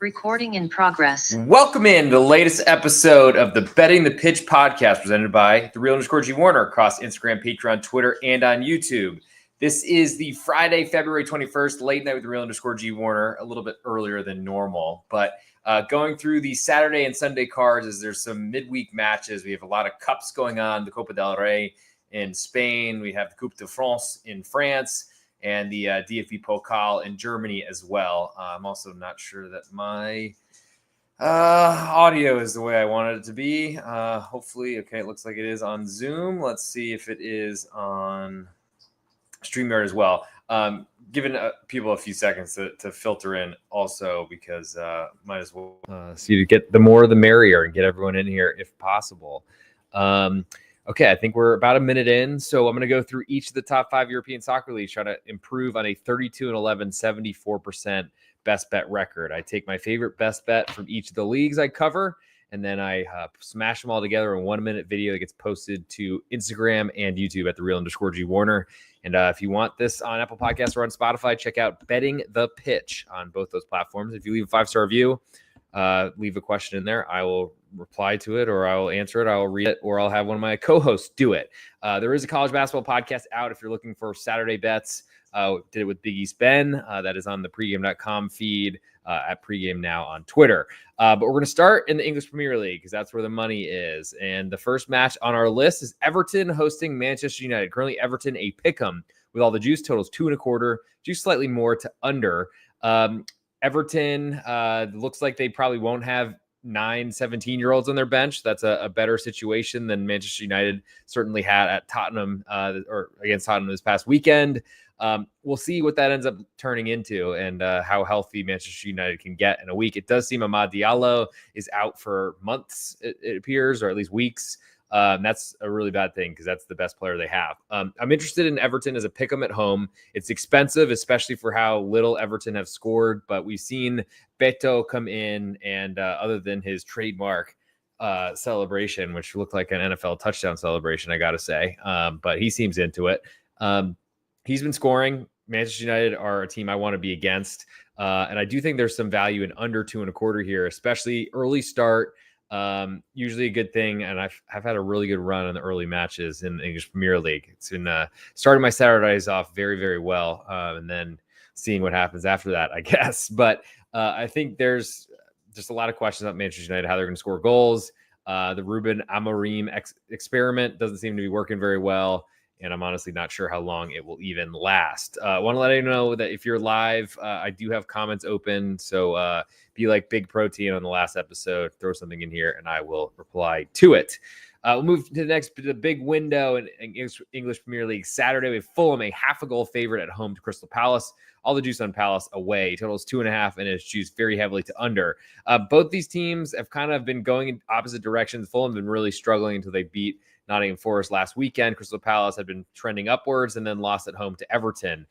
Recording in progress. Welcome in to the latest episode of the Betting the Pitch podcast presented by the Real _G Warner across Instagram, Patreon, Twitter, and on YouTube. This is the Friday, February 21st, late night with the Real _G Warner, a little bit earlier than normal. But going through the Saturday and Sunday cards as there's some midweek matches. We have a lot of cups going on, the Copa del Rey in Spain. We have the Coupe de France in France. And the DFB Pokal in Germany as well. I'm also not sure that my audio is the way I wanted it to be. Hopefully, okay, it looks like it is on Zoom. Let's see if it is on StreamYard as well. Giving people a few seconds to filter in also because might as well see to get the more the merrier and get everyone in here if possible. Okay, I think we're about a minute in, so I'm going to go through each of the top 5 European soccer leagues, try to improve on a 32-11, 74% best bet record. I take my favorite best bet from each of the leagues I cover, and then I smash them all together in 1-minute video that gets posted to Instagram and YouTube at the Real _G Warner. And if you want this on Apple Podcasts or on Spotify, check out Betting the Pitch on both those platforms. If you leave a 5-star review, leave a question in there. I will reply to it, or I will answer it. I will read it, or I'll have one of my co-hosts do it. There is a college basketball podcast out if you're looking for Saturday bets. Did it with Big East Ben. That is on the pregame.com feed at pregame now on Twitter. But we're going to start in the English Premier League because that's where the money is. And the first match on our list is Everton hosting Manchester United. Currently Everton a pick'em with all the juice totals 2.25, juice slightly more to under. Everton looks like they probably won't have 17-year-olds on their bench. That's a better situation than Manchester United certainly had at Tottenham or against Tottenham this past weekend. We'll see what that ends up turning into and how healthy Manchester United can get in a week. It does seem Amad Diallo is out for months, it appears, or at least weeks. That's a really bad thing because that's the best player they have. I'm interested in Everton as a pick'em at home. It's expensive, especially for how little Everton have scored, but we've seen Beto come in and other than his trademark celebration, which looked like an NFL touchdown celebration, I got to say, but he seems into it. He's been scoring. Manchester United are a team I want to be against, and I do think there's some value in under 2.25 here, especially early start. Usually a good thing, and I've had a really good run on the early matches in the English Premier League. It's been starting my Saturdays off very, very well, and then seeing what happens after that, I guess. But I think there's just a lot of questions about Manchester United, how they're going to score goals. The Ruben Amorim experiment doesn't seem to be working very well, and I'm honestly not sure how long it will even last. I want to let you know that if you're live, I do have comments open, so be like Big Protein on the last episode, throw something in here, and I will reply to it. We'll move to the big window in English Premier League. Saturday, we have Fulham, a half-a-goal favorite at home to Crystal Palace. All the juice on Palace away. Total is 2.5, and it's juiced very heavily to under. Both these teams have kind of been going in opposite directions. Fulham have been really struggling until they beat Nottingham Forest last weekend. Crystal Palace had been trending upwards and then lost at home to Everton.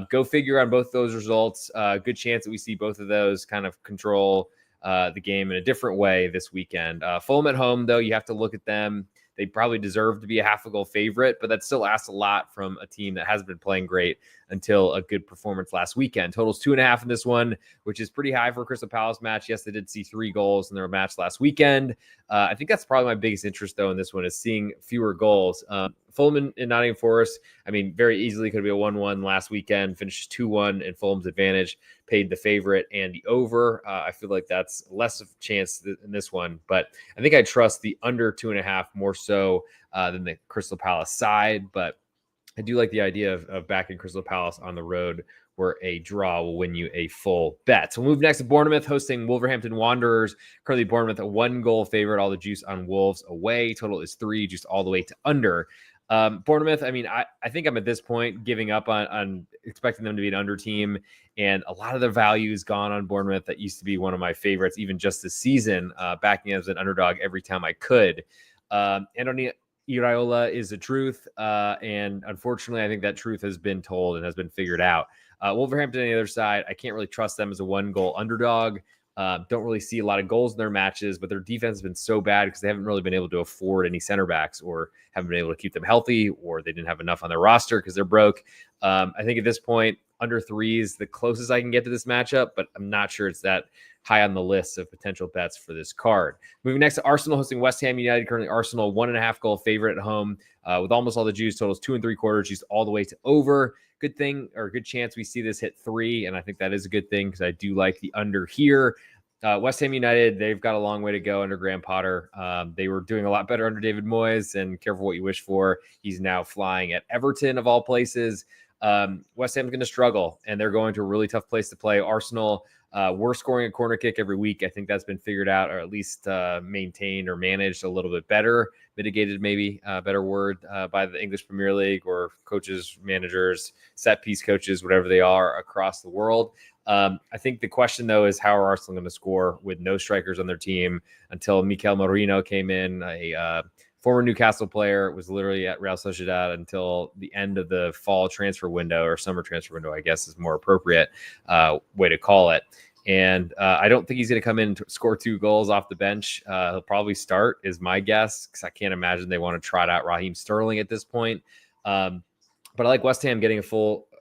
Go figure on both those results. Good chance that we see both of those kind of control the game in a different way this weekend. Fulham at home, though, you have to look at them. They probably deserve to be a half-a-goal favorite, but that still asks a lot from a team that hasn't been playing great until a good performance last weekend. Totals 2.5 in this one, which is pretty high for a Crystal Palace match. Yes, they did see 3 goals in their match last weekend. I think that's probably my biggest interest, though, in this one is seeing fewer goals. Fulham in Nottingham Forest, I mean, very easily could be a 1-1 last weekend, finishes 2-1 in Fulham's advantage, paid the favorite and the over. I feel like that's less of a chance in this one, but I think I trust the under 2.5 more so than the Crystal Palace side, but I do like the idea of backing Crystal Palace on the road where a draw will win you a full bet. So we'll move next to Bournemouth hosting Wolverhampton Wanderers. Currently Bournemouth a 1-goal favorite. All the juice on Wolves away. Total is 3, juice all the way to under. Bournemouth, I mean, I think I'm at this point giving up on expecting them to be an under team, and a lot of the value is gone on Bournemouth. That used to be one of my favorites, even just this season, backing as an underdog every time I could. Anthony Iraola is the truth, and unfortunately, I think that truth has been told and has been figured out. Wolverhampton on the other side, I can't really trust them as a 1-goal underdog. Don't really see a lot of goals in their matches, but their defense has been so bad because they haven't really been able to afford any center backs or haven't been able to keep them healthy, or they didn't have enough on their roster because they're broke. I think at this point, Under 3 is the closest I can get to this matchup, but I'm not sure it's that high on the list of potential bets for this card. Moving next to Arsenal hosting West Ham United. Currently Arsenal 1.5 goal favorite at home with almost all the juice. Totals 2 3/4, juiced all the way to over. Good thing, or good chance we see this hit 3, and I think that is a good thing because I do like the under here. West Ham United, they've got a long way to go under Graham Potter. They were doing a lot better under David Moyes, and careful what you wish for. He's now flying at Everton, of all places. West Ham's going to struggle, and they're going to a really tough place to play. Arsenal, we're scoring a corner kick every week. I think that's been figured out, or at least maintained or managed a little bit better, mitigated maybe a better word, by the English Premier League or coaches, managers, set piece coaches, whatever they are across the world. I think the question, though, is how are Arsenal going to score with no strikers on their team until Mikel Merino came in, a former Newcastle player, was literally at Real Sociedad until the end of the fall transfer window, or summer transfer window, I guess is more appropriate way to call it. And I don't think he's going to come in and score 2 goals off the bench. He'll probably start, is my guess, because I can't imagine they want to trot out Raheem Sterling at this point. But I like West Ham getting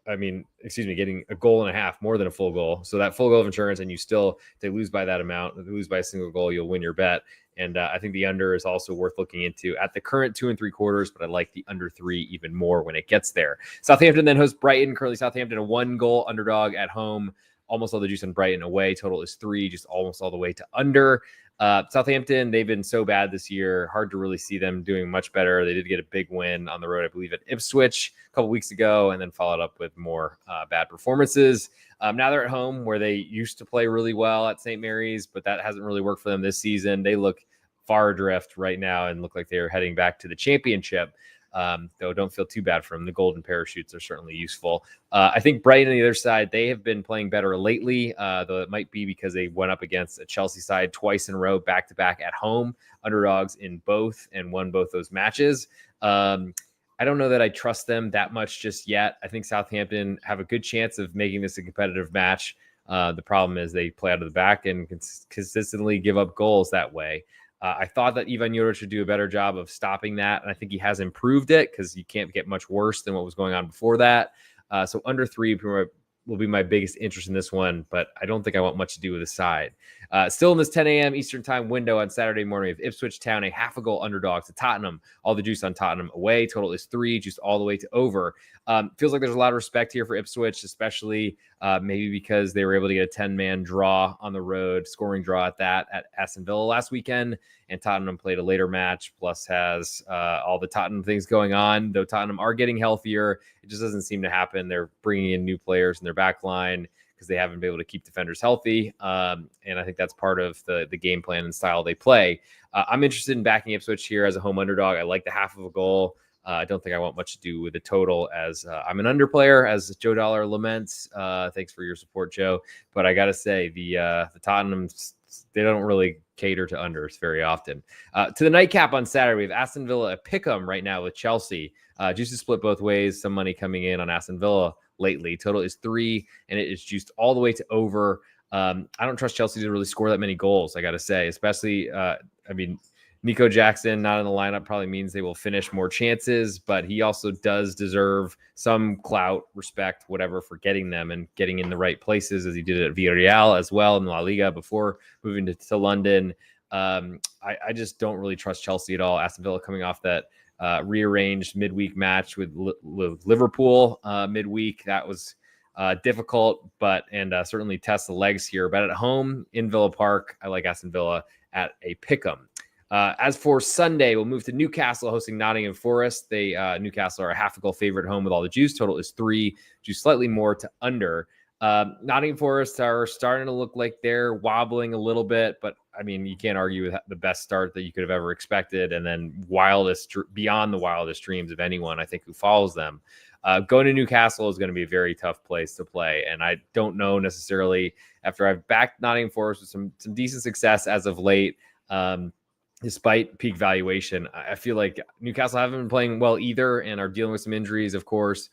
getting a goal and a half, more than a full goal. So that full goal of insurance, and they lose by that amount, if they lose by a single goal, you'll win your bet. And I think the under is also worth looking into at the current 2 3/4, but I like the under 3 even more when it gets there. Southampton then hosts Brighton. Currently Southampton a 1-goal underdog at home. Almost all the juice on Brighton away. Total is 3, just almost all the way to under. Southampton, they've been so bad this year. Hard to really see them doing much better. They did get a big win on the road, I believe, at Ipswich a couple weeks ago, and then followed up with more bad performances. Now they're at home, where they used to play really well at St. Mary's, but that hasn't really worked for them this season. They look far adrift right now and look like they're heading back to the championship. Though don't feel too bad for them. The golden parachutes are certainly useful. I think Brighton on the other side, they have been playing better lately, though it might be because they went up against a Chelsea side twice in a row, back-to-back at home, underdogs in both, and won both those matches. I don't know that I trust them that much just yet. I think Southampton have a good chance of making this a competitive match. The problem is they play out of the back and consistently give up goals that way. I thought that Ivan Juric should do a better job of stopping that, and I think he has improved it, because you can't get much worse than what was going on before that. So under 3 will be my biggest interest in this one, but I don't think I want much to do with the side. Still in this 10 a.m. Eastern time window on Saturday morning, of Ipswich Town, a 0.5-goal underdog to Tottenham. All the juice on Tottenham away. Total is 3, juiced all the way to over. Feels like there's a lot of respect here for Ipswich, especially maybe because they were able to get a 10-man draw on the road, scoring draw at Aston Villa last weekend. And Tottenham played a later match, plus has all the Tottenham things going on. Though Tottenham are getting healthier, it just doesn't seem to happen. They're bringing in new players in their back line because they haven't been able to keep defenders healthy. And I think that's part of the game plan and style they play. I'm interested in backing Ipswich here as a home underdog. I like the 0.5 goal. I don't think I want much to do with the total, as I'm an underplayer, as Joe Dollar laments. Thanks for your support, Joe. But I got to say, the Tottenham, they don't really cater to unders very often. To the nightcap on Saturday, we have Aston Villa at Pick'em right now with Chelsea. Juice split both ways. Some money coming in on Aston Villa lately. Total is 3, and it is juiced all the way to over. I don't trust Chelsea to really score that many goals, I got to say, especially, Nico Jackson not in the lineup probably means they will finish more chances, but he also does deserve some clout, respect, whatever, for getting them and getting in the right places, as he did at Villarreal as well in La Liga before moving to London. I just don't really trust Chelsea at all. Aston Villa coming off that rearranged midweek match with Liverpool midweek. That was difficult, but certainly test the legs here. But at home in Villa Park, I like Aston Villa at a pick'em. As for Sunday, we'll move to Newcastle hosting Nottingham Forest. Newcastle are a 0.5 goal favorite at home with all the juice. Total is 3, juice slightly more to under. Nottingham Forest are starting to look like they're wobbling a little bit, but I mean, you can't argue with the best start that you could have ever expected, and then beyond the wildest dreams of anyone, I think, who follows them. Going to Newcastle is going to be a very tough place to play, and I don't know necessarily, after I've backed Nottingham Forest with some decent success as of late, despite peak valuation, I feel like Newcastle haven't been playing well either and are dealing with some injuries, of course.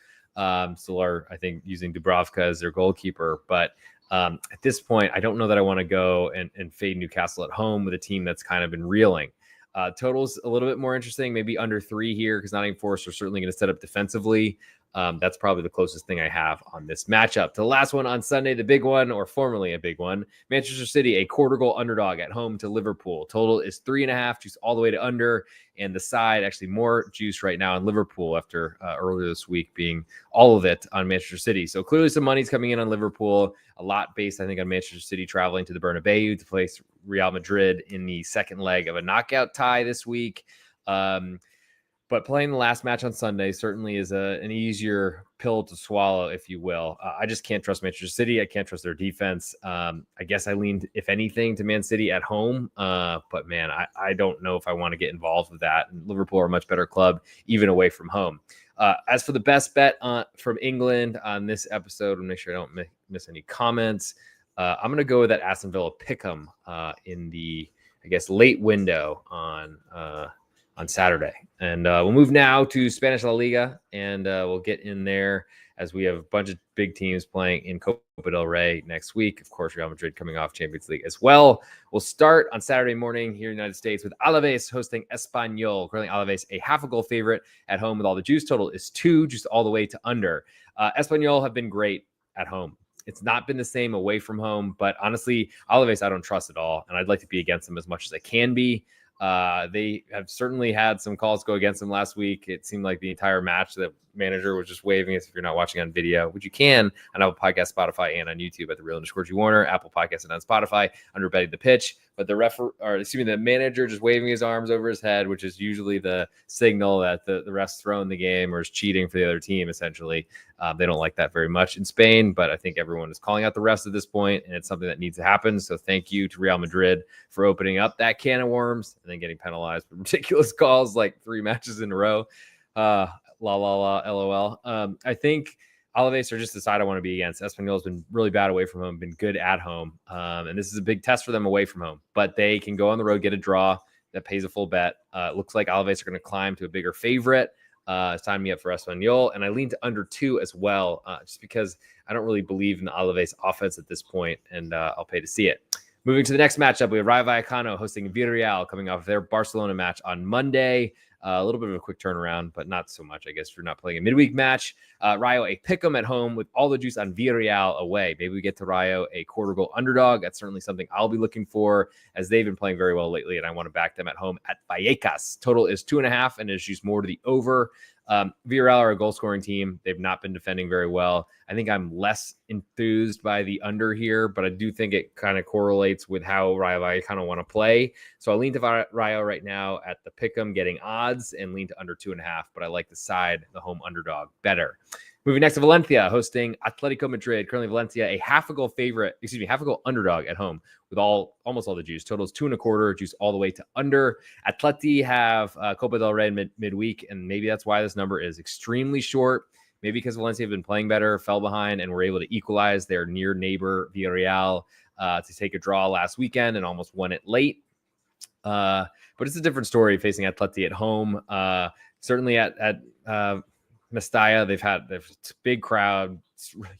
Still are, I think, using Dubravka as their goalkeeper. But at this point, I don't know that I want to go and fade Newcastle at home with a team that's kind of been reeling. Total's a little bit more interesting, maybe under 3 here, because Nottingham Forest are certainly going to set up defensively. That's probably the closest thing I have on this matchup. The last one on Sunday, the big one, or formerly a big one, Manchester City, a quarter goal underdog at home to Liverpool. Total is 3.5, juice all the way to under, and the side actually more juice right now in Liverpool after earlier this week being all of it on Manchester City. So clearly some money's coming in on Liverpool, a lot based, I think, on Manchester City traveling to the Bernabeu to face Real Madrid in the second leg of a knockout tie this week. But playing the last match on Sunday certainly is an easier pill to swallow, if you will. I just can't trust Manchester City. I can't trust their defense. I guess I leaned, if anything, to Man City at home. But, man, I don't know if I want to get involved with that. And Liverpool are a much better club, even away from home. As for the best bet from England on this episode, I'll make sure I don't miss any comments. I'm going to go with that Aston Villa pick'em in the, I guess, late window on Saturday. And we'll move now to Spanish La Liga, and we'll get in there as we have a bunch of big teams playing in Copa del Rey next week. Of course, Real Madrid coming off Champions League as well. We'll start on Saturday morning here in the United States with Alaves hosting Espanyol. Currently, Alaves a half a goal favorite at home with all the juice. Total is 2, just all the way to under. Espanyol have been great at home. It's not been the same away from home, but honestly, Alaves I don't trust at all, and I'd like to be against them as much as I can be. They have certainly had some calls go against them last week. It seemed like the entire match, the manager was just waving us if you're not watching on video, which you can on Apple Podcast, Spotify, and on YouTube at @thereal_G Warner, Apple Podcast, and on Spotify under Betting the Pitch. But the manager just waving his arms over his head, which is usually the signal that the ref's throwing the game or is cheating for the other team, essentially. They don't like that very much in Spain, but I think everyone is calling out the refs at this point, and it's something that needs to happen. So thank you to Real Madrid for opening up that can of worms and then getting penalized for ridiculous calls like 3 matches in a row. LOL. I think Alaves are just the side I want to be against. Espanyol has been really bad away from home, been good at home. And this is a big test for them away from home. But they can go on the road, get a draw that pays a full bet. It looks like Alaves are going to climb to a bigger favorite. Sign me up for Espanyol. And I lean to under 2 as well, just because I don't really believe in the Alaves offense at this point, and I'll pay to see it. Moving to the next matchup, we have Rayo Vallecano hosting Villarreal coming off their Barcelona match on Monday. A little bit of a quick turnaround, but not so much, I guess, for not playing a midweek match. Rayo, a pick'em at home with all the juice on Villarreal away. Maybe we get to Rayo, a quarter goal underdog. That's certainly something I'll be looking for, as they've been playing very well lately, and I want to back them at home at Vallecas. Total is 2.5, and is juiced more to the over. Villarreal are a goal-scoring team. They've not been defending very well. I think I'm less enthused by the under here, but I do think it kind of correlates with how Rayo Vallecano want to play. So I lean to Rayo right now at the pick'em, getting odds, and lean to under 2.5, but I like the side, the home underdog, better. Moving next to Valencia, hosting Atletico Madrid. Currently, Valencia, a half a goal underdog at home with almost all the juice. Total is 2.25, juice all the way to under. Atleti have Copa del Rey midweek, and maybe that's why this number is extremely short. Maybe because Valencia have been playing better, fell behind, and were able to equalize their near neighbor Villarreal to take a draw last weekend and almost won it late. But it's a different story facing Atleti at home. Certainly at Mestalla, they've a big crowd,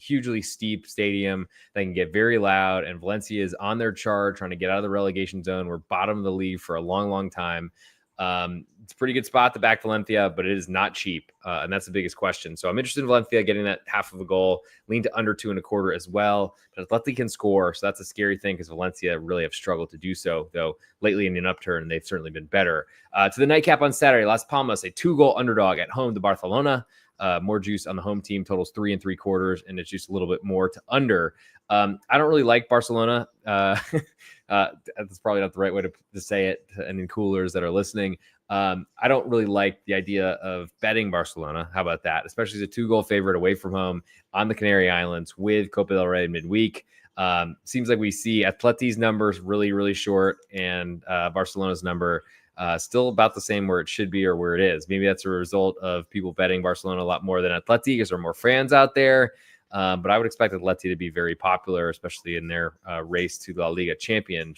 hugely steep stadium. They can get very loud, and Valencia is on their charge, trying to get out of the relegation zone. We're bottom of the league for a long, long time. It's a pretty good spot to back Valencia, but it is not cheap, and that's the biggest question. So I'm interested in Valencia getting that half of a goal, lean to under 2.25 as well. But Atleti can score, so that's a scary thing because Valencia really have struggled to do so, though lately in an upturn, they've certainly been better. To the nightcap on Saturday, Las Palmas, a 2-goal underdog at home to Barcelona. More juice on the home team, totals 3.75, and it's just a little bit more to under. I don't really like Barcelona. That's probably not the right way to say it, and in coolers that are listening. I don't really like the idea of betting Barcelona. How about that? Especially as a 2-goal favorite away from home on the Canary Islands with Copa del Rey midweek. Seems like we see Atleti's numbers really, really short, and Barcelona's number still about the same where it should be or where it is. Maybe that's a result of people betting Barcelona a lot more than Atleti because there are more fans out there. But I would expect Atleti to be very popular, especially in their race to the La Liga champion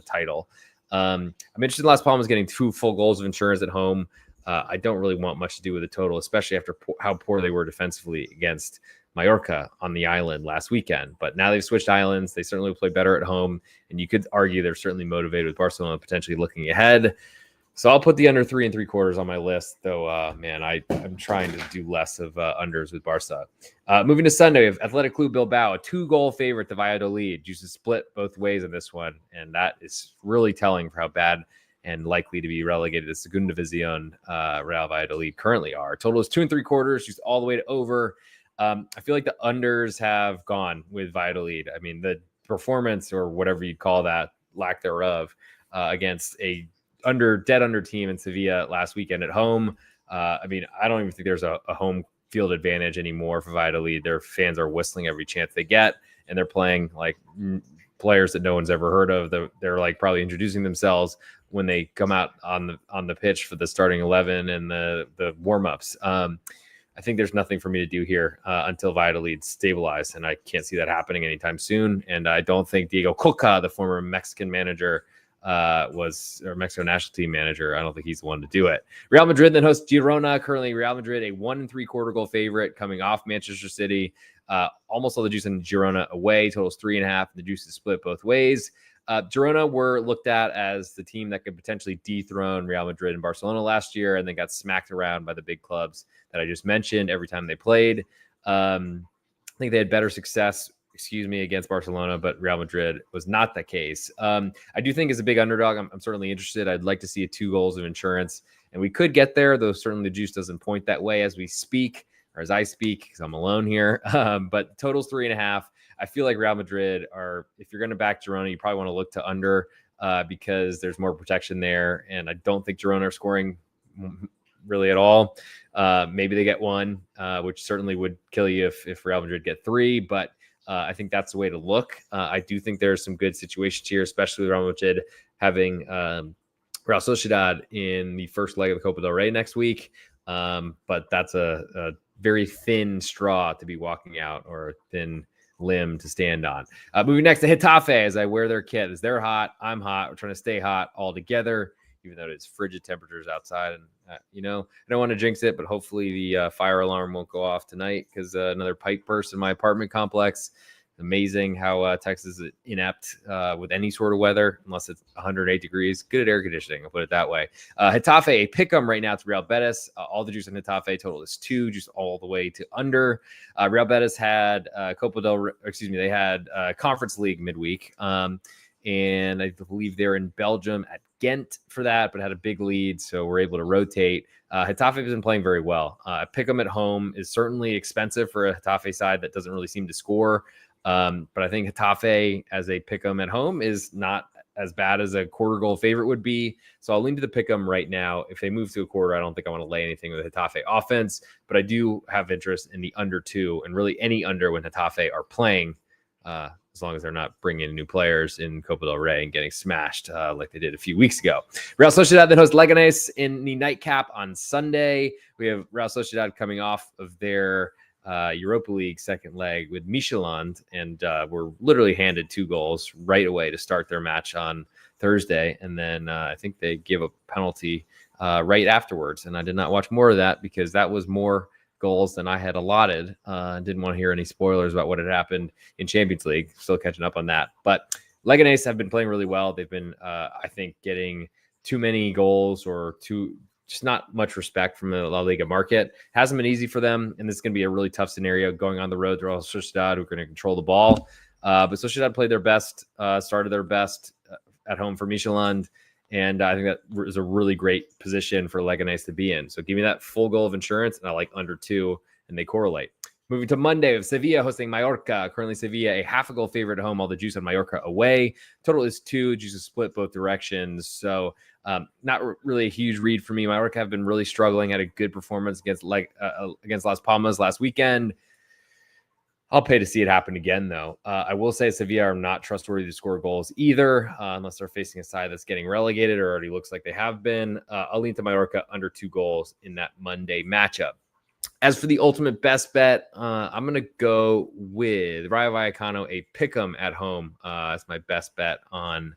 title. I'm interested in Las Palmas getting 2 full goals of insurance at home. I don't really want much to do with the total, especially after how poor they were defensively against Mallorca on the island last weekend. But now they've switched islands. They certainly play better at home, and you could argue they're certainly motivated with Barcelona potentially looking ahead. So I'll put the under 3 3/4 on my list, though. I'm trying to do less of unders with Barca. Moving to Sunday, we have Athletic Club Bilbao, a 2-goal favorite to Valladolid. Juices split both ways in this one, and that is really telling for how bad and likely to be relegated to Segunda División Real Valladolid currently are. Total is 2 3/4, just all the way to over. I feel like the unders have gone with Valladolid. I mean, the performance, or whatever you call that, lack thereof, against a dead under team in Sevilla last weekend at home. I don't even think there's a home field advantage anymore for Valladolid. Their fans are whistling every chance they get, and they're playing like players that no one's ever heard of. They're like probably introducing themselves when they come out on the pitch for the starting 11 and the warm-ups. I think there's nothing for me to do here until Valladolid stabilize, and I can't see that happening anytime soon. And I don't think Diego Coca, the former Mexican manager, Mexico national team manager, I don't think he's the one to do it. Real Madrid then hosts Girona. Currently, Real Madrid a 1 3/4 goal favorite coming off Manchester City. Almost all the juice in Girona away. Totals 3.5. The juice is split both ways. Girona were looked at as the team that could potentially dethrone Real Madrid and Barcelona last year, and then got smacked around by the big clubs that I just mentioned every time they played. I think they had better success against Barcelona, but Real Madrid was not the case. I do think as a big underdog, I'm certainly interested. I'd like to see 2 goals of insurance, and we could get there, though certainly the juice doesn't point that way as we speak, or as I speak, because I'm alone here. But total's 3.5. I feel like Real Madrid if you're going to back Girona, you probably want to look to under because there's more protection there, and I don't think Girona are scoring really at all. Maybe they get 1, which certainly would kill you if Real Madrid get 3, but I think that's the way to look. I do think there's some good situations here, especially with Real Madrid having Real Sociedad in the first leg of the Copa del Rey next week. But that's a very thin straw to be walking out, or a thin limb to stand on. Moving next to Getafe, as I wear their kit. As they're hot, I'm hot. We're trying to stay hot all together, even though it's frigid temperatures outside. And, I don't want to jinx it, but hopefully the fire alarm won't go off tonight, because another pipe burst in my apartment complex. Amazing how Texas is inept with any sort of weather, unless it's 108 degrees. Good at air conditioning, I'll put it that way. Getafe, a pick'em right now to Real Betis. All the juice on Getafe total is 2, just all the way to under. Real Betis had they had Conference League midweek. And I believe they're in Belgium at Ghent for that, but had a big lead, so we're able to rotate. Getafe has been playing very well. Pick them at home is certainly expensive for a Getafe side that doesn't really seem to score. But I think Getafe as a pick them at home is not as bad as a quarter goal favorite would be. So I'll lean to the pick them right now. If they move to a quarter, I don't think I want to lay anything with the Getafe offense, but I do have interest in the under 2, and really any under when Getafe are playing, as long as they're not bringing in new players in Copa del Rey and getting smashed like they did a few weeks ago. Real Sociedad then hosts Leganés in the nightcap on Sunday. We have Real Sociedad coming off of their Europa League second leg with Midtjylland, and were literally handed 2 goals right away to start their match on Thursday. And then I think they give a penalty right afterwards. And I did not watch more of that because that was more goals than I had allotted. Didn't want to hear any spoilers about what had happened in Champions League. Still catching up on that. But Leganés have been playing really well. They've been, I think, getting too many goals or just not much respect from the La Liga market. Hasn't been easy for them, and this is going to be a really tough scenario going on the road. They're all Sociedad, who are going to control the ball. But Sociedad played their best, started their best at home for Midtjylland. And I think that is a really great position for Leganés to be in. So give me that full goal of insurance, and I like under 2, and they correlate. Moving to Monday, with Sevilla hosting Mallorca. Currently, Sevilla a half a goal favorite at home. All the juice on Mallorca away. Total is 2. Juice is split both directions. So not really a huge read for me. Mallorca have been really struggling. Had a good performance against Las Palmas last weekend. I'll pay to see it happen again, though. I will say Sevilla are not trustworthy to score goals either, unless they're facing a side that's getting relegated or already looks like they have been. I'll lean to Mallorca under 2 goals in that Monday matchup. As for the ultimate best bet, I'm going to go with Rayo Vallecano, a pick'em at home. That's my best bet on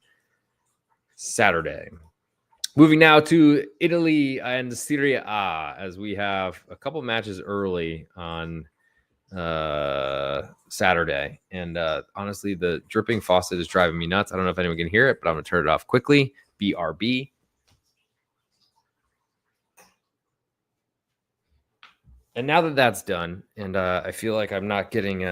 Saturday. Moving now to Italy and Serie A, as we have a couple matches early on Saturday. And honestly, the dripping faucet is driving me nuts. I don't know if anyone can hear it, but I'm going to turn it off quickly. BRB. And now that that's done, and I feel like I'm not getting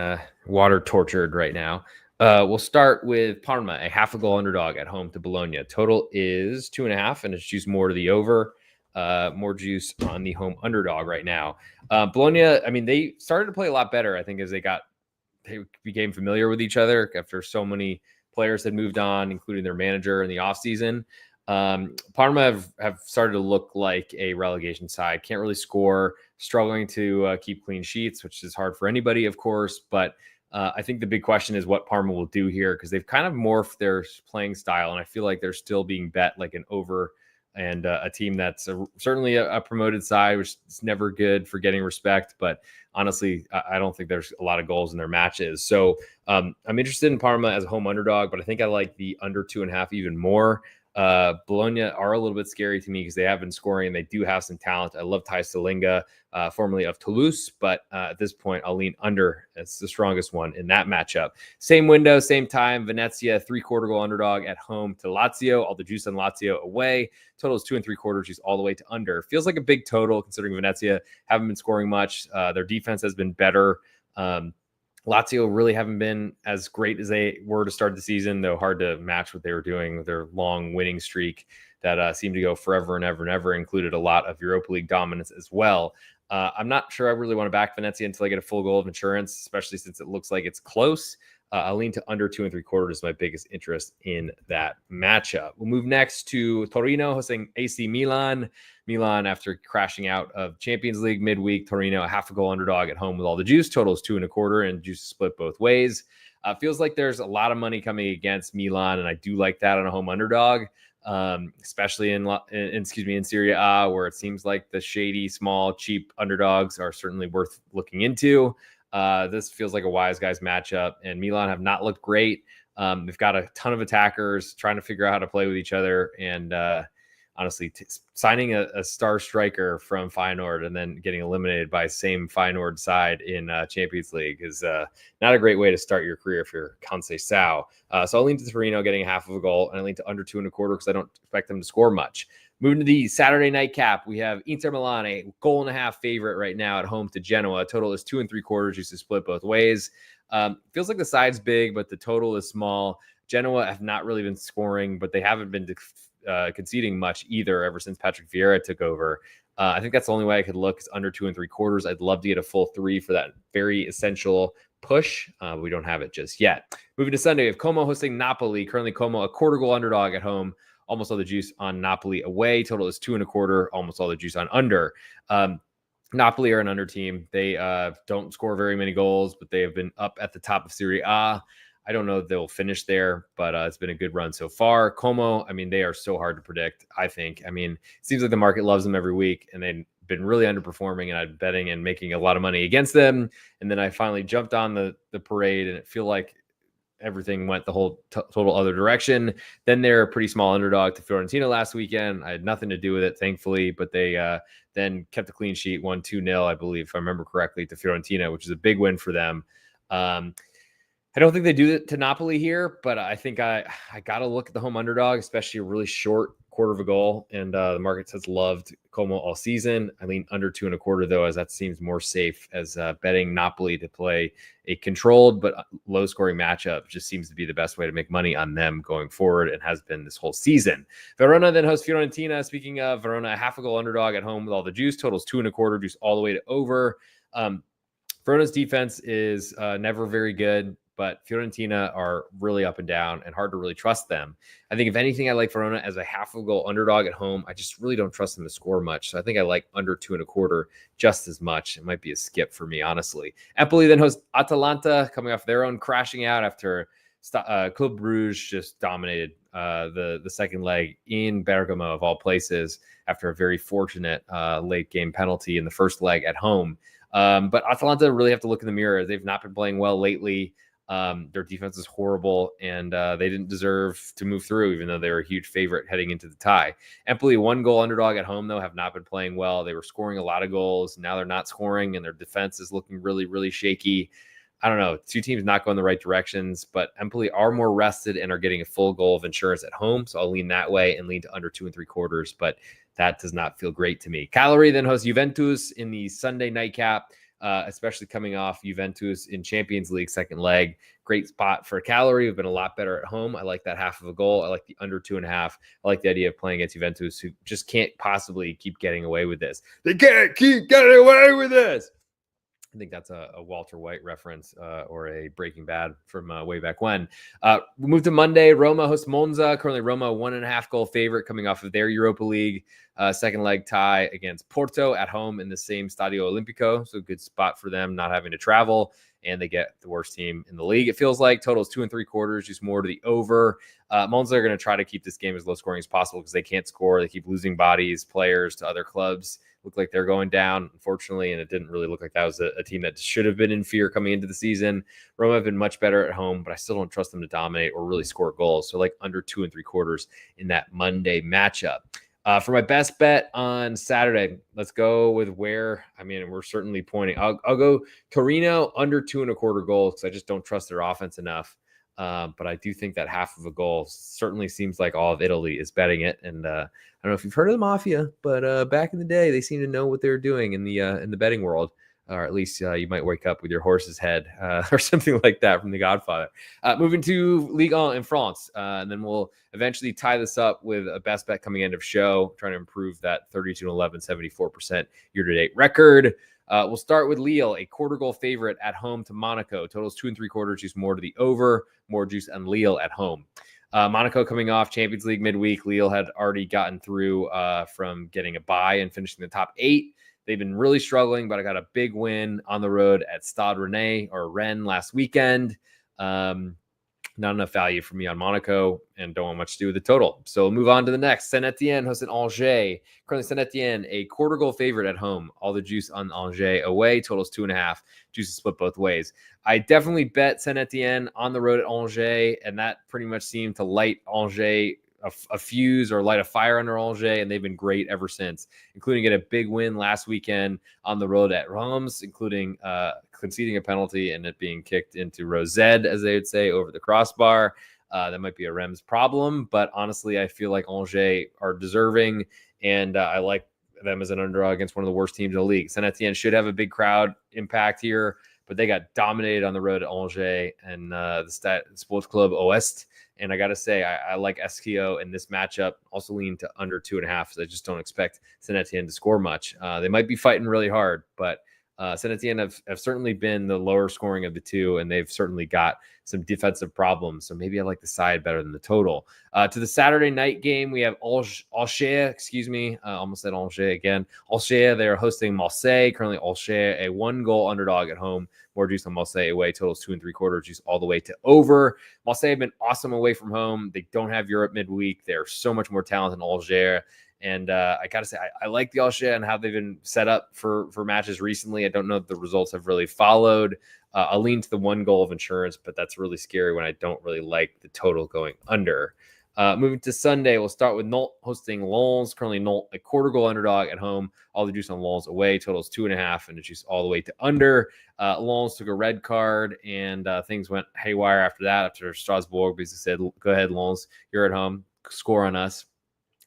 water tortured right now, we'll start with Parma, a half a goal underdog at home to Bologna. Total is 2.5, and it's juice more to the over. More juice on the home underdog right now. Bologna, I mean, they started to play a lot better, I think, as they became familiar with each other after so many players had moved on, including their manager in the offseason. Parma have started to look like a relegation side. Can't really score, struggling to keep clean sheets, which is hard for anybody, of course. But I think the big question is what Parma will do here, because they've kind of morphed their playing style, and I feel like they're still being bet like an over, and a team that's certainly a promoted side, which is never good for getting respect. But honestly, I don't think there's a lot of goals in their matches. So I'm interested in Parma as a home underdog, but I think I like the under 2.5 even more. Bologna are a little bit scary to me because they have been scoring and they do have some talent. I love Liga, formerly of Toulouse, but at this point, I'll lean under. It's the strongest one in that matchup. Same window, same time. Venezia, 3/4 goal underdog at home to Lazio. All the juice on Lazio away. Total is 2 3/4 juice all the way to under. Feels like a big total considering Venezia haven't been scoring much. Their defense has been better. Lazio really haven't been as great as they were to start the season, though hard to match what they were doing with their long winning streak that seemed to go forever and ever and ever, included a lot of Europa League dominance as well. I'm not sure I really want to back Venezia until I get a full goal of insurance, especially since it looks like it's close. I'll lean to under 2 3/4 is my biggest interest in that matchup. We'll move next to Torino hosting AC Milan. Milan, after crashing out of Champions League midweek, Torino, a half a goal underdog at home with all the juice. Totals 2.25, and juice is split both ways. Feels like there's a lot of money coming against Milan, and I do like that on a home underdog, especially in Serie A, where it seems like the shady, small, cheap underdogs are certainly worth looking into. This feels like a wise guys matchup, and Milan have not looked great. They've got a ton of attackers trying to figure out how to play with each other, and honestly, signing a star striker from Feyenoord and then getting eliminated by same Feyenoord side in Champions League is not a great way to start your career if you're Conceição. So I'll lean to Torino getting a half of a goal, and I lean to under 2.25 because I don't expect them to score much. Moving to the Saturday nightcap, we have Inter Milan, a 1.5 favorite right now at home to Genoa. Total is 2 3/4, just to split both ways. Feels like the side's big, but the total is small. Genoa have not really been scoring, but they haven't been conceding much either ever since Patrick Vieira took over. I think that's the only way I could look is under 2 3/4. I'd love to get a full 3 for that very essential push. We don't have it just yet. Moving to Sunday, we have Como hosting Napoli. Currently, Como, a 1/4 goal underdog at home. Almost all the juice on Napoli away. Total is 2.25. Almost all the juice on under. Napoli are an under team. They don't score very many goals, but they have been up at the top of Serie A. I don't know if they'll finish there, but it's been a good run so far. Como, I mean, they are so hard to predict, I think. I mean, it seems like the market loves them every week, and they've been really underperforming, and I'm betting and making a lot of money against them. And then I finally jumped on the parade, and it feel like everything went the whole total other direction. Then they're a pretty small underdog to Fiorentina last weekend. I had nothing to do with it, thankfully, but they then kept a clean sheet, won 2-0, I believe, if I remember correctly, to Fiorentina, which is a big win for them. I don't think they do it to Napoli here, but I think I got to look at the home underdog, especially a really short 1/4 of a goal. And the market has loved Como all season. I lean under 2.25, though, as that seems more safe, as betting Napoli to play a controlled but low scoring matchup just seems to be the best way to make money on them going forward, and has been this whole season. Verona then hosts Fiorentina. Speaking of Verona, a half a goal underdog at home with all the juice. Totals 2.25, juice all the way to over. Verona's defense is never very good, but Fiorentina are really up and down and hard to really trust them. I think if anything, I like Verona as a half a goal underdog at home. I just really don't trust them to score much. So I think I like under 2.25 just as much. It might be a skip for me, honestly. Empoli then hosts Atalanta, coming off their own crashing out after Club Bruges just dominated the second leg in Bergamo, of all places, after a very fortunate late game penalty in the first leg at home. But Atalanta really have to look in the mirror. They've not been playing well lately. Their defense is horrible, and they didn't deserve to move through, even though they were a huge favorite heading into the tie. Empoli, 1 goal underdog at home, though, have not been playing well. They were scoring a lot of goals. Now they're not scoring, and their defense is looking really, really shaky. I don't know. Two teams not going the right directions, but Empoli are more rested and are getting a full goal of insurance at home. So I'll lean that way and lean to under 2 3/4. But that does not feel great to me. Cagliari then hosts Juventus in the Sunday nightcap, especially coming off Juventus in Champions League second leg. Great spot for Cagliari. We've been a lot better at home. I like that half of a goal. I like the under 2.5. I like the idea of playing against Juventus, who just can't possibly keep getting away with this. They can't keep getting away with this. I think that's a Walter White reference or a Breaking Bad from way back when. We move to Monday. Roma hosts Monza. Currently, Roma 1.5 goal favorite coming off of their Europa League second leg tie against Porto at home in the same Stadio Olimpico. So good spot for them not having to travel. And they get the worst team in the league. It feels like totals 2 3/4, just more to the over. Monza are going to try to keep this game as low scoring as possible because they can't score. They keep losing bodies, players to other clubs. Look like they're going down, unfortunately, and it didn't really look like that was a team that should have been in fear coming into the season. Roma have been much better at home, but I still don't trust them to dominate or really score goals. So like under 2 3/4 in that Monday matchup. For my best bet on Saturday, let's go with we're certainly pointing. I'll go Torino under 2 1/4 goals because I just don't trust their offense enough. But I do think that half of a goal certainly seems like all of Italy is betting it. And I don't know if you've heard of the Mafia, but back in the day, they seem to know what they're doing in the betting world. Or at least you might wake up with your horse's head or something like that from The Godfather. Moving to Ligue 1 in France, and then we'll eventually tie this up with a best bet coming end of show, trying to improve that 32-11, 74% year-to-date record. We'll start with Lille, a quarter goal favorite at home to Monaco. Totals 2 3/4, juice more to the over, more juice on Lille at home. Monaco coming off Champions League midweek. Lille had already gotten through from getting a bye and finishing the top 8. They've been really struggling, but I got a big win on the road at Stade Rennes last weekend. Not enough value for me on Monaco and don't want much to do with the total. So we'll move on to the next. Saint-Etienne hosting Angers. Currently Saint-Etienne, a quarter goal favorite at home. All the juice on Angers away. Totals 2.5. Juice is split both ways. I definitely bet Saint-Etienne on the road at Angers, and that pretty much seemed to light Angers a fuse or light a fire under Angers, and they've been great ever since, including get a big win last weekend on the road at Reims, including conceding a penalty and it being kicked into Rosette, as they would say, over the crossbar. That might be a Reims problem, but honestly, I feel like Angers are deserving, and I like them as an underdog against one of the worst teams in the league. Saint-Etienne should have a big crowd impact here, but they got dominated on the road at Angers and the Sports Club Ouest. And I got to say, I like Esquio in this matchup. Also lean to under 2.5. So I just don't expect Saint-Etienne to score much. They might be fighting really hard, but Saint-Etienne have certainly been the lower scoring of the two, and they've certainly got some defensive problems. So maybe I like the side better than the total. To the Saturday night game, we have Alger, almost said Angers again. Alger, they're hosting Marseille. Currently, Alger, a 1-goal underdog at home. More juice on Marseille away. Totals 2 3/4, juice all the way to over. Marseille have been awesome away from home. They don't have Europe midweek. They're so much more talented than Alger. And I got to say, I like the Alger and how they've been set up for matches recently. I don't know if the results have really followed. I'll lean to the 1 goal of insurance, but that's really scary when I don't really like the total going under. Moving to Sunday, we'll start with Nantes hosting Lens. Currently, Nantes, a quarter goal underdog at home. All the juice on Lens away. Totals 2.5, and the juice all the way to under. Lens took a red card, and things went haywire after that. After Strasbourg basically said, "Go ahead, Lens, you're at home. Score on us."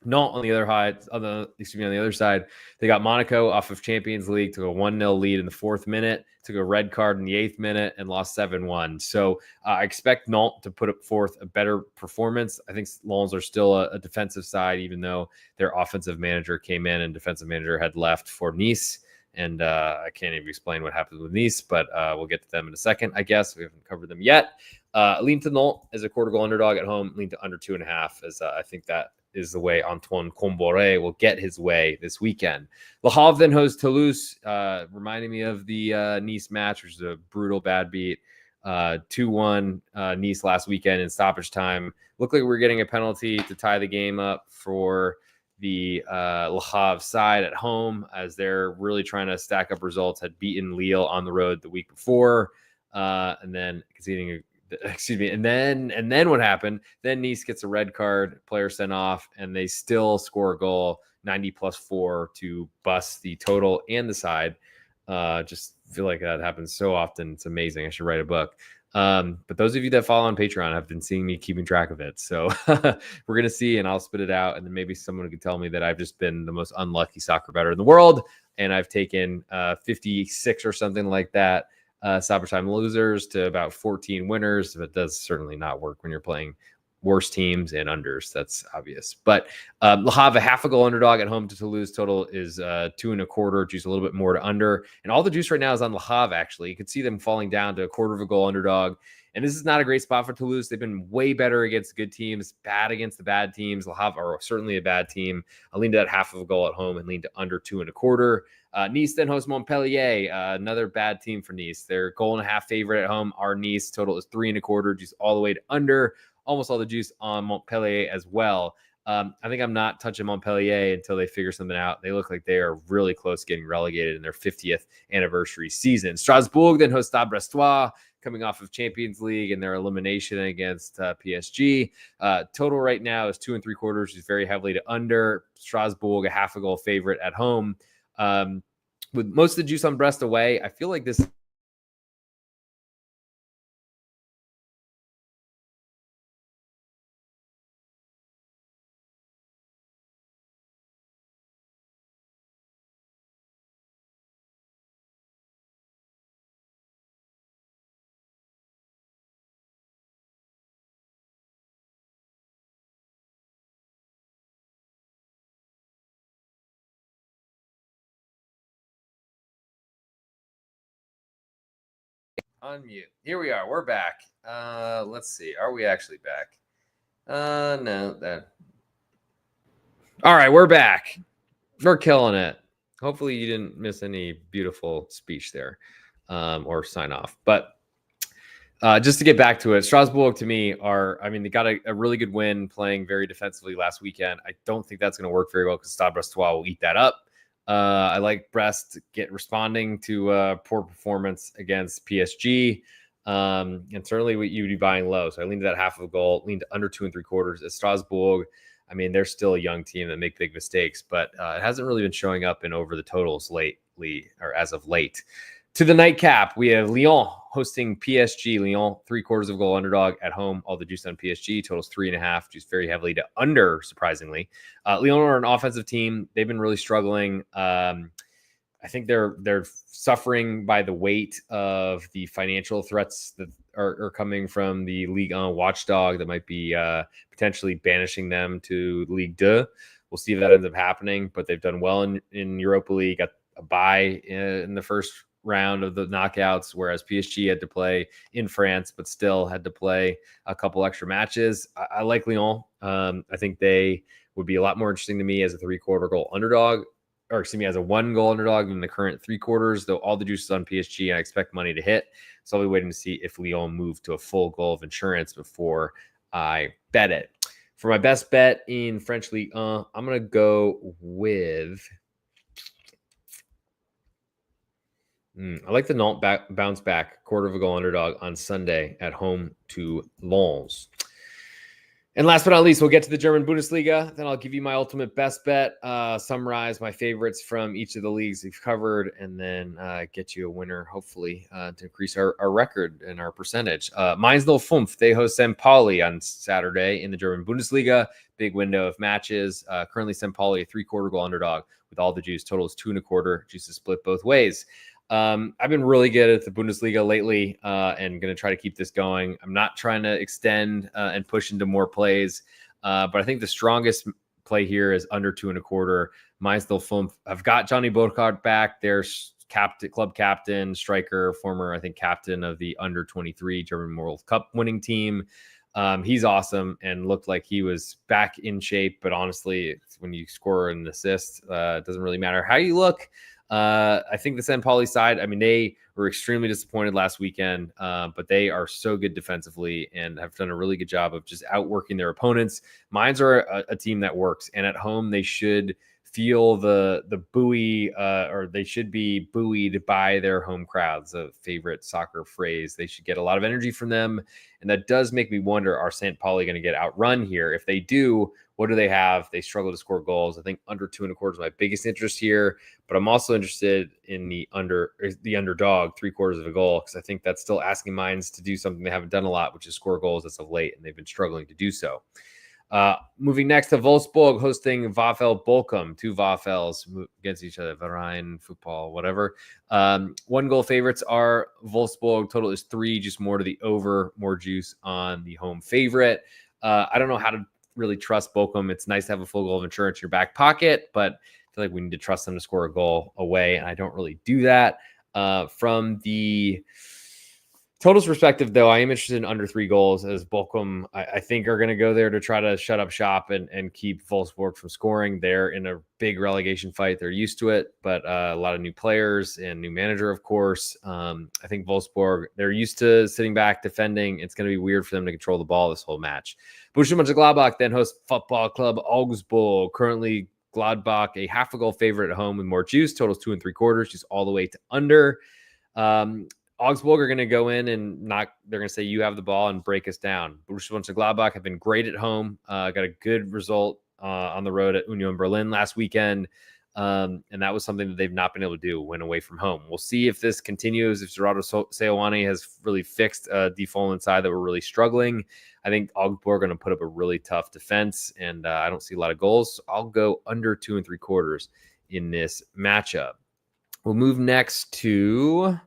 Not on the other side, they got Monaco off of Champions League, took a 1-0 lead in the 4th minute, took a red card in the 8th minute, and lost 7-1. So I expect Nantes to put up forth a better performance. I think Lens are still a defensive side, even though their offensive manager came in and defensive manager had left for Nice. And I can't even explain what happened with Nice, but we'll get to them in a second, I guess. We haven't covered them yet. Lean to Nantes as a quarter goal underdog at home. Lean to under 2.5, as I think that is the way Antoine Comboiré will get his way this weekend. Le Havre then hosts Toulouse, reminding me of the Nice match, which is a brutal bad beat. 2-1 Nice last weekend in stoppage time. Looked like we were getting a penalty to tie the game up for the Le Havre side at home, as they're really trying to stack up results. Had beaten Lille on the road the week before, and then conceding and then what happened? Then Nice gets a red card, player sent off, and they still score a goal, 90+4 to bust the total and the side. Just feel like that happens so often. It's amazing. I should write a book. But those of you that follow on Patreon have been seeing me keeping track of it. So we're going to see, and I'll spit it out. And then maybe someone could tell me that I've just been the most unlucky soccer bettor in the world. And I've taken 56 or something like that Soccer Time losers to about 14 winners. But it does certainly not work when you're playing worse teams and unders. That's obvious. But Le Havre, half a goal underdog at home to Toulouse. Total is 2.25. Juice a little bit more to under. And all the juice right now is on Le Havre, actually. You could see them falling down to a quarter of a goal underdog. And this is not a great spot for Toulouse. They've been way better against good teams, bad against the bad teams. Le Havre are certainly a bad team. I leaned to that half of a goal at home and leaned to under 2.25. Nice then hosts Montpellier, another bad team for Nice. Their goal and a half favorite at home are Nice. Total is 3.25. Juice all the way to under. Almost all the juice on Montpellier as well. I think I'm not touching Montpellier until they figure something out. They look like they are really close to getting relegated in their 50th anniversary season. Strasbourg then hosts Stade Brestois, coming off of Champions League and their elimination against PSG. Total right now is 2.75, which is very heavily to under. Strasbourg, a half a goal favorite at home. With most of the juice on Brest away, I feel like this unmute. Here we are. We're back. Let's see. Are we actually back? No. That. All right, we're back. We're killing it. Hopefully you didn't miss any beautiful speech there or sign off. But just to get back to it, Strasbourg to me they got a really good win playing very defensively last weekend. I don't think that's going to work very well because Stade Brestois will eat that up. I like Brest responding to poor performance against PSG. And certainly you'd be buying low. So I leaned to that half of a goal, leaned to under 2.75 at Strasbourg. I mean, they're still a young team that make big mistakes, but it hasn't really been showing up in over the totals lately or as of late. To the nightcap, we have Lyon hosting PSG. Lyon, 3/4 of goal underdog at home. All the juice on PSG. Totals 3.5. Juice very heavily to under, surprisingly. Lyon are an offensive team. They've been really struggling. I think they're suffering by the weight of the financial threats that are coming from the Ligue 1 watchdog that might be potentially banishing them to Ligue 2. We'll see if that ends up happening, but they've done well in Europa League, got a bye in the first round of the knockouts, whereas PSG had to play in France, but still had to play a couple extra matches. I like Lyon. I think they would be a lot more interesting to me as a 3/4 goal underdog, or excuse me, as a 1 goal underdog than the current 3/4, though all the juice is on PSG. I expect money to hit. So I'll be waiting to see if Lyon move to a full goal of insurance before I bet it. For my best bet in French Ligue 1, I'm going to go with... I like the Nantes bounce back, 1/4 goal underdog on Sunday at home to Lens. And last but not least, we'll get to the German Bundesliga. Then I'll give you my ultimate best bet, summarize my favorites from each of the leagues we've covered, and then get you a winner, hopefully, to increase our record and our percentage. Mainz 05, they host St. Pauli on Saturday in the German Bundesliga. Big window of matches. Currently, St. Pauli, a 3/4 goal underdog with all the juice. Total is 2.25. Juice is split both ways. I've been really good at the Bundesliga lately and going to try to keep this going. I'm not trying to extend and push into more plays, but I think the strongest play here is under 2.25. Mainz 05. I've got Johnny Burkhardt back. Their club captain, striker, former, I think, captain of the under 23 German World Cup winning team. He's awesome and looked like he was back in shape, but honestly, when you score an assist, it doesn't really matter how you look. I think the St. Pauli side, they were extremely disappointed last weekend, but they are so good defensively and have done a really good job of just outworking their opponents. Mainz are a team that works, and at home they should feel the buoy, or they should be buoyed by their home crowds, a favorite soccer phrase. They should get a lot of energy from them. And that does make me wonder, are St. Pauli going to get outrun here? If they do, what do they have? They struggle to score goals. I think under 2.25 is my biggest interest here, but I'm also interested in the underdog 3/4 of a goal, because I think that's still asking minds to do something they haven't done a lot, which is score goals as of late, and they've been struggling to do so. Moving next to Wolfsburg hosting VfL Bochum, two VfLs against each other, Verein, football, whatever. 1-goal favorites are Wolfsburg. Total is 3, just more to the over, more juice on the home favorite. I don't know how to really trust Bochum. It's nice to have a full goal of insurance in your back pocket, but I feel like we need to trust them to score a goal away, and I don't really do that. From the totals perspective, though, I am interested in under 3 goals, as Bochum, I think, are going to go there to try to shut up shop and keep Wolfsburg from scoring. They're in a big relegation fight. They're used to it, but a lot of new players and new manager, of course. I think Wolfsburg, they're used to sitting back, defending. It's going to be weird for them to control the ball this whole match. Borussia Mönchengladbach then hosts Football Club Augsburg. Currently, Gladbach, a half-a-goal favorite at home with more juice. Totals 2 3/4, just all the way to under. Augsburg are going to go in and they're going to say, you have the ball, and break us down. Borussia Mönchengladbach have been great at home. Got a good result on the road at Union Berlin last weekend. And that was something that they've not been able to do, win away from home. We'll see if this continues, if Gerardo Seoane has really fixed Default inside that we're really struggling. I think Augsburg are going to put up a really tough defense, and I don't see a lot of goals. So I'll go under 2 3/4 in this matchup. We'll move next to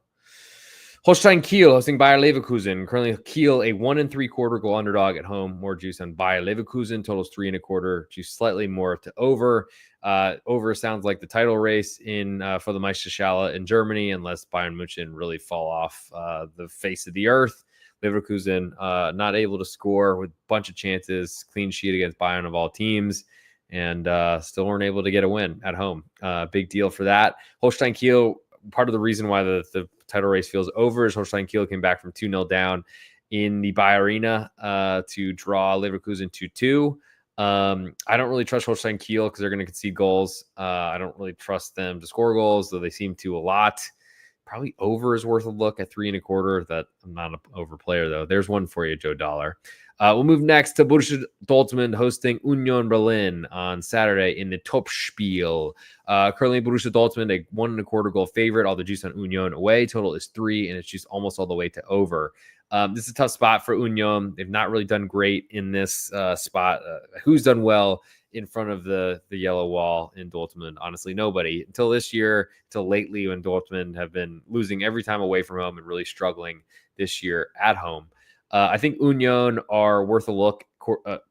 Holstein Kiel hosting Bayer Leverkusen. Currently, Kiel a 1 3/4 goal underdog at home. More juice on Bayer Leverkusen. Totals 3 1/4. Juice slightly more to over. Over sounds like the title race for the Meisterschale in Germany, unless Bayern München really fall off the face of the earth. Leverkusen not able to score with a bunch of chances. Clean sheet against Bayern of all teams, and still weren't able to get a win at home. Big deal for that. Holstein Kiel, part of the reason why the title race feels over is Holstein Kiel came back from 2-0 down in the Bayer Arena to draw Leverkusen 2-2. I don't really trust Holstein Kiel because they're going to concede goals. I don't really trust them to score goals, though they seem to a lot. Probably over is worth a look at 3 1/4. That I'm not an over player, though. There's one for you, Joe Dollar. We'll move next to Borussia Dortmund hosting Union Berlin on Saturday in the Topspiel. Currently, Borussia Dortmund, a 1 1/4 goal favorite. All the juice on Union away. Total is 3, and it's just almost all the way to over. This is a tough spot for Union. They've not really done great in this spot. Who's done well in front of the yellow wall in Dortmund? Honestly, nobody. Until this year, until lately, when Dortmund have been losing every time away from home and really struggling this year at home. I think Union are worth a look,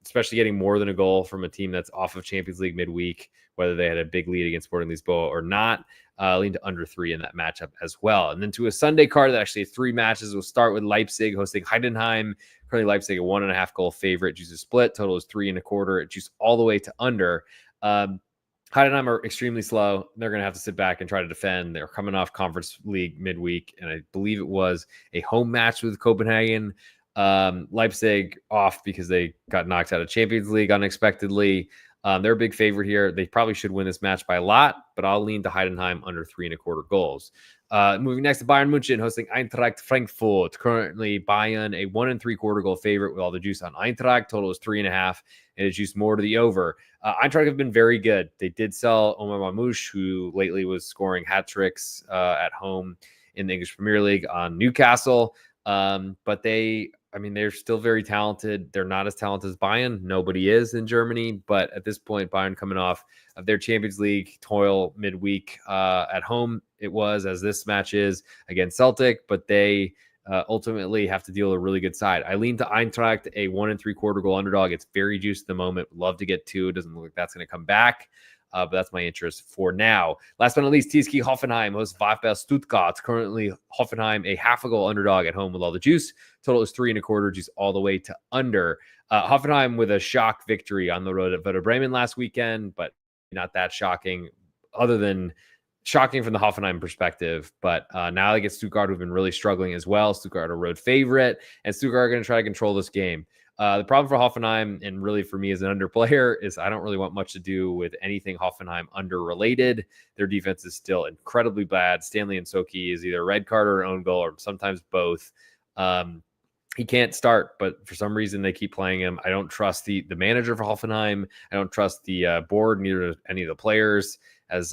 especially getting more than a goal from a team that's off of Champions League midweek, whether they had a big lead against Sporting Lisboa or not. Lean to under 3 in that matchup as well. And then to a Sunday card that actually has 3 matches. We'll start with Leipzig hosting Heidenheim. Currently, Leipzig a 1.5 goal favorite. Juice is split. Total is 3 1/4. It juice all the way to under. Heidenheim are extremely slow. They're going to have to sit back and try to defend. They're coming off Conference League midweek, and I believe it was a home match with Copenhagen. Leipzig off because they got knocked out of Champions League unexpectedly. They're a big favorite here. They probably should win this match by a lot, but I'll lean to Heidenheim under 3 1/4 goals. Moving next to Bayern München hosting Eintracht Frankfurt. Currently, Bayern a 1 3/4 goal favorite with all the juice on Eintracht. Total is 3.5, and it's juiced more to the over. Eintracht have been very good. They did sell Omar Mamouche, who lately was scoring hat tricks at home in the English Premier League on Newcastle. But they're still very talented. They're not as talented as Bayern. Nobody is in Germany. But at this point, Bayern coming off of their Champions League toil midweek at home, it was, as this match is, against Celtic. But they ultimately have to deal with a really good side. I lean to Eintracht, a 1 3/4 goal underdog. It's very juiced at the moment. Love to get 2. It doesn't look like that's going to come back. But that's my interest for now. Last but not least, TSG Hoffenheim hosts VfB Stuttgart. Currently, Hoffenheim a 0.5 goal underdog at home with all the juice. Total is 3 1/4, juice all the way to under. Hoffenheim with a shock victory on the road at Werder Bremen last weekend, but not that shocking, other than shocking from the Hoffenheim perspective. But now they get Stuttgart, who've been really struggling as well. Stuttgart a road favorite, and Stuttgart are going to try to control this game. The problem for Hoffenheim, and really for me as an under player, is I don't really want much to do with anything Hoffenheim under related. Their defense is still incredibly bad. Stanley and Soki is either a red card or an own goal, or sometimes both. He can't start, but for some reason they keep playing him. I don't trust the manager for Hoffenheim. I don't trust the board, neither any of the players. As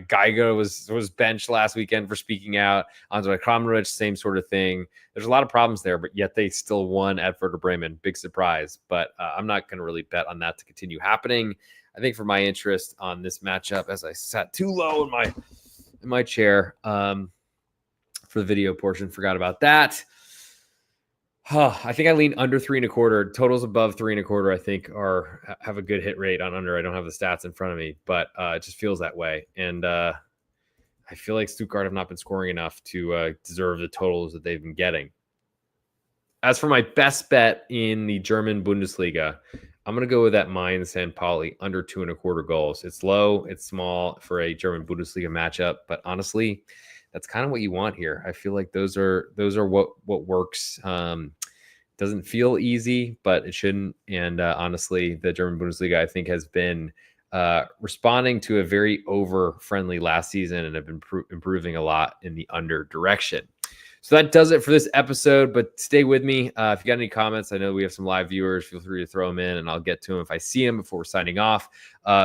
Geiger was benched last weekend for speaking out. Andre Kramaric, same sort of thing. There's a lot of problems there, but yet they still won at Werder Bremen. Big surprise, but I'm not going to really bet on that to continue happening. I think for my interest on this matchup, as I sat too low in my chair for the video portion, forgot about that. I think I lean under 3.25. Totals above 3.25, I think, have a good hit rate on under. I don't have the stats in front of me, but it just feels that way. And I feel like Stuttgart have not been scoring enough to deserve the totals that they've been getting. As for my best bet in the German Bundesliga, I'm going to go with that Mainz St. Pauli under 2.25 goals. It's low, it's small for a German Bundesliga matchup, but honestly, that's kind of what you want here. I feel like those are what works. Doesn't feel easy, but it shouldn't. And honestly, the German Bundesliga, I think, has been responding to a very over-friendly last season and have been improving a lot in the under direction. So that does it for this episode, but stay with me. If you got any comments, I know we have some live viewers. Feel free to throw them in, and I'll get to them if I see them before we're signing off.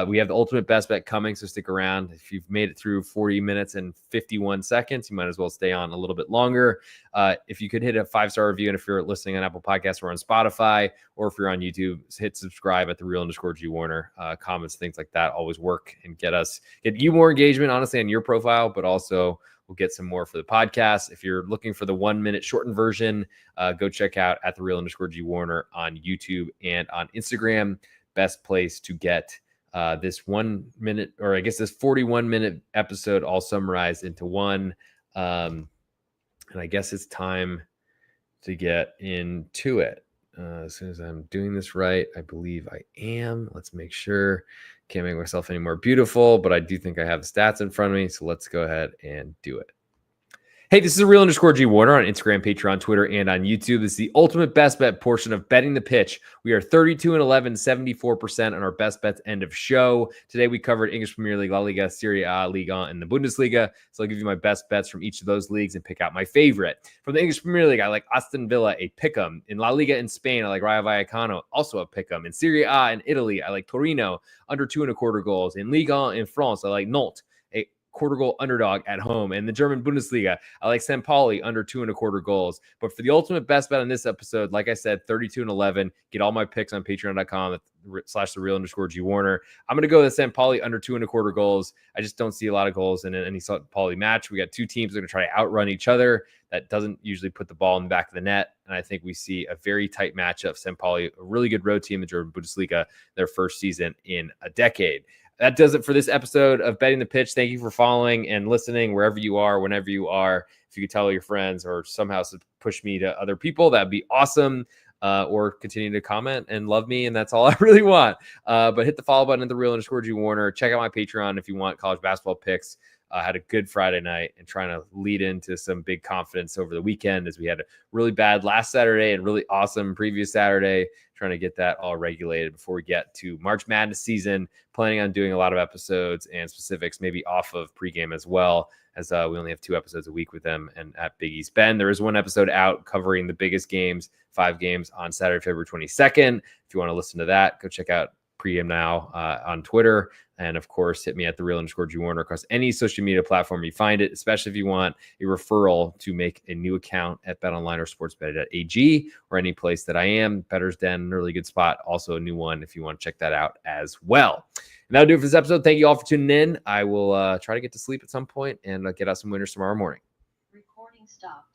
We have the ultimate best bet coming, so stick around. If you've made it through 40 minutes and 51 seconds, you might as well stay on a little bit longer. If you could hit a 5-star review, and if you're listening on Apple Podcasts or on Spotify, or if you're on YouTube, hit subscribe at @thereal_G Warner. Comments, things like that always work and get you more engagement, honestly, on your profile, but also we'll get some more for the podcast. If you're looking for the 1-minute shortened version, go check out @thereal_G Warner on YouTube and on Instagram. Best place to get this 1 minute, or I guess this 41-minute episode all summarized into one. And I guess it's time to get into it. As soon as I'm doing this right, I believe I am. Let's make sure. Can't make myself any more beautiful, but I do think I have the stats in front of me. So let's go ahead and do it. Hey, this is @thereal_G Warner on Instagram, Patreon, Twitter, and on YouTube. This is the ultimate best bet portion of Betting the Pitch. We are 32-11, 74% on our best bets end of show. Today we covered English Premier League, La Liga, Serie A, Liga, and the Bundesliga. So I'll give you my best bets from each of those leagues and pick out my favorite. From the English Premier League, I like Aston Villa, a pick'em. In La Liga in Spain, I like Rayo Vallecano, also a pick'em. In Serie A in Italy, I like Torino, under 2.25 goals. In Liga in France, I like Nantes, a quarter goal underdog at home. And the German Bundesliga, I like St. Pauli under 2.25 goals. But for the ultimate best bet on this episode, like I said, 32-11. Get all my picks on patreon.com/thereal_G Warner. I'm going to go with St. Pauli under 2.25 goals. I just don't see a lot of goals in any St. Pauli match. We got two teams that are going to try to outrun each other. That doesn't usually put the ball in the back of the net. And I think we see a very tight matchup. St. Pauli, a really good road team in the German Bundesliga, their first season in a decade. That does it for this episode of Betting the Pitch. Thank you for following and listening wherever you are, whenever you are. If you could tell your friends or somehow push me to other people, that'd be awesome. Or continue to comment and love me, and that's all I really want. But hit the follow button at @thereal_G Warner. Check out my Patreon if you want college basketball picks. Had a good Friday night and trying to lead into some big confidence over the weekend, as we had a really bad last Saturday and really awesome previous Saturday, trying to get that all regulated before we get to March Madness season. Planning on doing a lot of episodes and specifics, maybe off of pregame as well, as we only have 2 episodes a week with them and at Big East Bend. There is 1 episode out covering the biggest games, 5 games on Saturday, February 22nd. If you want to listen to that, go check out Pregame Now on Twitter. And of course, hit me at @thereal_G Warner across any social media platform you find it, especially if you want a referral to make a new account at BetOnline or Sportsbetting.ag or any place that I am. Bettor's Den, really good spot. Also a new one if you want to check that out as well. And that'll do it for this episode. Thank you all for tuning in. I will try to get to sleep at some point and get out some winners tomorrow morning. Recording stopped.